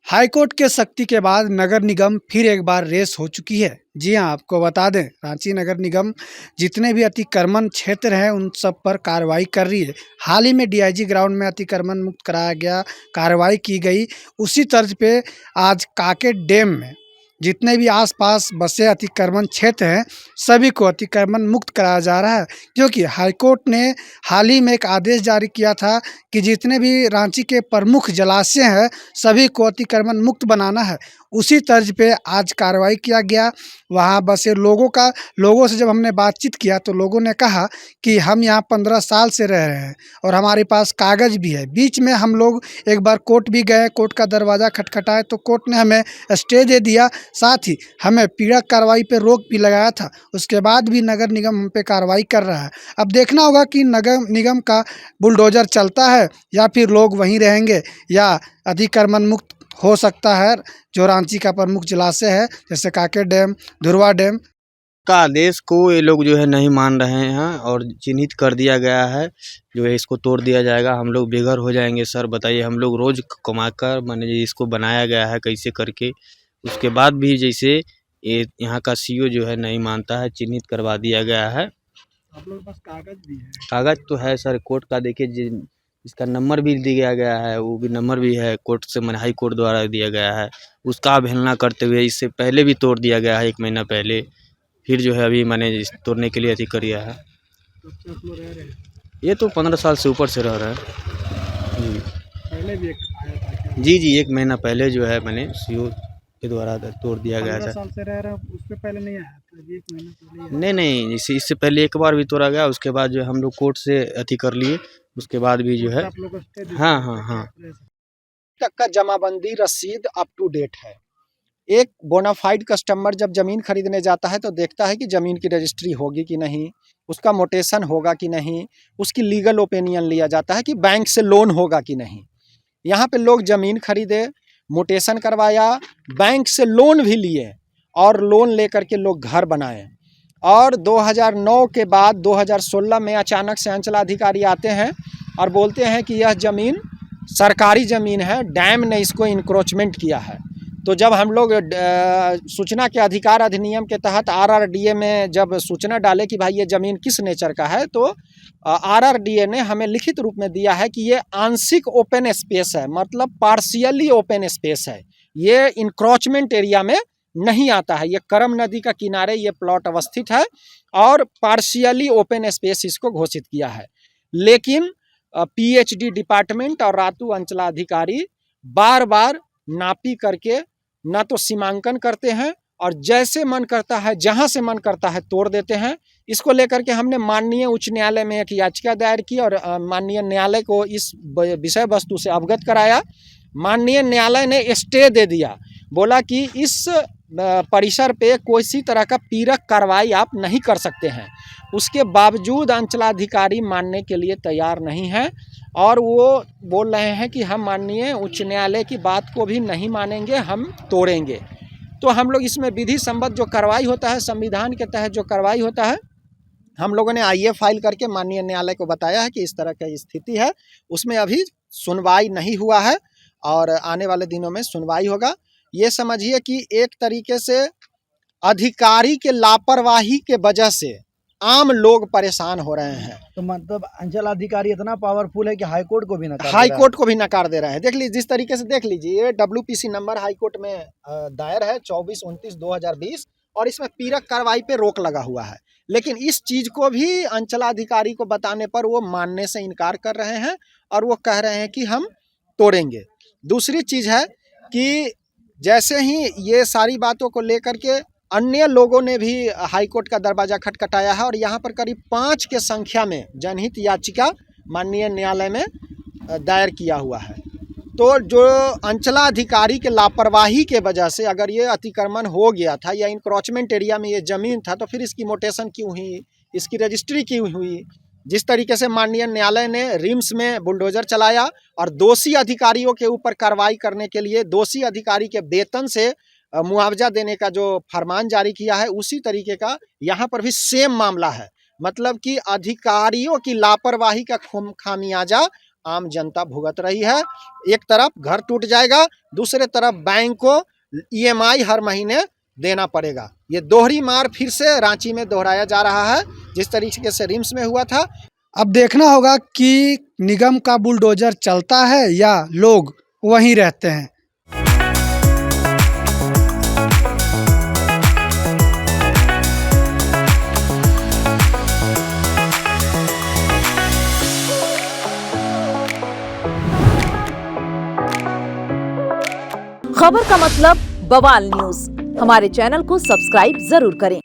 High court के सख्ती के बाद नगर निगम फिर एक बार रेस हो चुकी है। जी हां, आपको बता दें, रांची नगर निगम जितने भी अतिक्रमण क्षेत्र हैं उन सब पर कार्रवाई कर रही है। हाल ही में डीआईजी ग्राउंड में अतिक्रमण मुक्त कराया गया, कार्रवाई की गई। उसी तर्ज पे आज काके डैम में जितने भी आसपास बसे अतिक्रमण क्षेत्र हैं, सभी को अतिक्रमण मुक्त कराया जा रहा है, क्योंकि हाईकोर्ट ने हाल ही में एक आदेश जारी किया था कि जितने भी रांची के प्रमुख जलाशय हैं, सभी को अतिक्रमण मुक्त बनाना है। उसी तर्ज पे आज कार्रवाई किया गया। वहाँ बसे लोगों से जब हमने बातचीत किया तो लोगों ने कहा कि हम यहाँ 15 साल से रह रहे हैं और हमारे पास कागज़ भी है। बीच में हम लोग एक बार कोर्ट भी गए, कोर्ट का दरवाज़ा खटखटाए तो कोर्ट ने हमें स्टे दे दिया, साथ ही हमें पीड़क कार्रवाई पे रोक भी लगाया था। उसके बाद भी नगर निगम हम पे कार्रवाई कर रहा है। अब देखना होगा कि नगर निगम का बुलडोज़र चलता है या फिर लोग वहीं रहेंगे, या अतिक्रमण मुक्त हो सकता है जो रांची का प्रमुख जलाशय है, जैसे काके डैम, धुरवा डैम। का आदेश को ये लोग जो है नहीं मान रहे हैं और चिन्हित कर दिया गया है, जो है इसको तोड़ दिया जाएगा। हम लोग बेघर हो जाएंगे। सर बताइए, हम लोग रोज कमाकर माने इसको बनाया गया है कैसे करके, उसके बाद भी जैसे ये यहाँ का सीओ जो है नहीं मानता है, चिन्हित करवा दिया गया है। आप लोगों के पास कागज भी है? कागज तो है सर, कोर्ट का देखिए, इसका नंबर भी दिया गया है, वो भी नंबर भी है कोर्ट से, मैंने हाई कोर्ट द्वारा दिया गया है। उसका अवहेलना करते हुए इससे पहले भी तोड़ दिया गया है 1 महीना पहले, फिर जो है अभी मैंने तोड़ने के लिए अथी कर दिया है। कब से आप लोग रह रहे हैं? ये तो 15 साल से ऊपर से रह रहा है जी। पहले भी एक आया था क्या? जी 1 महीना पहले जो है मैंने सीओ के द्वारा तोड़ दिया गया 15 था। साल से रह रहे हैं, उससे पहले नहीं आया था? अभी 1 महीना पहले ही आया। नहीं, इससे पहले एक बार भी तोड़ा गया, उसके बाद जो है हम लोग कोर्ट से अथी कर लिए, उसके बाद भी जो है। आप लोग को स्टे दे हाँ दिया हाँ हाँ तक का जमाबंदी रसीद अप टू डेट है। एक बोनाफाइड कस्टमर जब ज़मीन खरीदने जाता है तो देखता है कि ज़मीन की रजिस्ट्री होगी कि नहीं, उसका मोटेशन होगा कि नहीं, उसकी लीगल ओपिनियन लिया जाता है कि बैंक से लोन होगा कि नहीं। यहाँ पे लोग ज़मीन खरीदे, मोटेशन करवाया, बैंक से लोन भी लिए और लोन लेकर के लोग घर बनाए। और 2009 के बाद 2016 में अचानक से अंचलाधिकारी आते हैं और बोलते हैं कि यह ज़मीन सरकारी ज़मीन है, डैम ने इसको इंक्रोचमेंट किया है। तो जब हम लोग सूचना के अधिकार अधिनियम के तहत आरआरडीए में जब सूचना डाले कि भाई ये ज़मीन किस नेचर का है, तो आरआरडीए ने हमें लिखित रूप में दिया है कि ये आंशिक ओपन स्पेस है, मतलब पार्शियली ओपन स्पेस है, ये इंक्रोचमेंट एरिया में नहीं आता है। ये करम नदी का किनारे ये प्लॉट अवस्थित है और पार्शियली ओपन स्पेस इसको घोषित किया है। लेकिन पीएचडी डिपार्टमेंट और रातू अंचलाधिकारी बार बार नापी करके ना तो सीमांकन करते हैं और जैसे मन करता है, जहां से मन करता है तोड़ देते हैं। इसको लेकर के हमने माननीय उच्च न्यायालय में एक याचिका दायर की और माननीय न्यायालय को इस विषय वस्तु से अवगत कराया। माननीय न्यायालय ने स्टे दे दिया, बोला कि इस परिसर पे किसी तरह का पीड़क कार्रवाई आप नहीं कर सकते हैं। उसके बावजूद अंचलाधिकारी मानने के लिए तैयार नहीं है और वो बोल रहे हैं कि हम माननीय उच्च न्यायालय की बात को भी नहीं मानेंगे, हम तोड़ेंगे। तो हम लोग इसमें विधि संबद्ध जो कार्रवाई होता है, संविधान के तहत जो कार्रवाई होता है, हम लोगों ने आईए फाइल करके माननीय न्यायालय को बताया है कि इस तरह की स्थिति है। उसमें अभी सुनवाई नहीं हुआ है और आने वाले दिनों में सुनवाई होगा। ये समझिए कि एक तरीके से अधिकारी के लापरवाही के वजह से आम लोग परेशान हो रहे हैं। तो मतलब अंचल अधिकारी इतना पावरफुल है कि हाईकोर्ट को भी नकार दे रहा है। देख लीजिए, जिस तरीके से देख लीजिए, ये WPC नंबर हाईकोर्ट में दायर है 2429/2020 और इसमें पीड़क कार्रवाई पे रोक लगा हुआ है। लेकिन इस चीज़ को भी अंचलाधिकारी को बताने पर वो मानने से इनकार कर रहे हैं और वो कह रहे हैं कि हम तोड़ेंगे। दूसरी चीज़ है कि जैसे ही ये सारी बातों को लेकर के अन्य लोगों ने भी हाईकोर्ट का दरवाज़ा खटखटाया है और यहाँ पर करीब 5 के संख्या में जनहित याचिका माननीय न्यायालय में दायर किया हुआ है। तो जो अंचलाधिकारी के लापरवाही के वजह से अगर ये अतिक्रमण हो गया था या इंक्रोचमेंट एरिया में ये ज़मीन था, तो फिर इसकी मोटेशन क्यों हुई, इसकी रजिस्ट्री क्यों हुई। जिस तरीके से माननीय न्यायालय ने रिम्स में बुलडोज़र चलाया और दोषी अधिकारियों के ऊपर कार्रवाई करने के लिए दोषी अधिकारी के वेतन से मुआवजा देने का जो फरमान जारी किया है, उसी तरीके का यहाँ पर भी सेम मामला है। मतलब कि अधिकारियों की लापरवाही का खामियाजा आम जनता भुगत रही है। एक तरफ घर टूट जाएगा, दूसरे तरफ बैंक को EMI हर महीने देना पड़ेगा। ये दोहरी मार फिर से रांची में दोहराया जा रहा है, जिस तरीके से रिम्स में हुआ था। अब देखना होगा कि निगम का बुलडोजर चलता है या लोग वहीं रहते हैं। खबर का मतलब बवाल न्यूज। हमारे चैनल को सब्सक्राइब जरूर करें।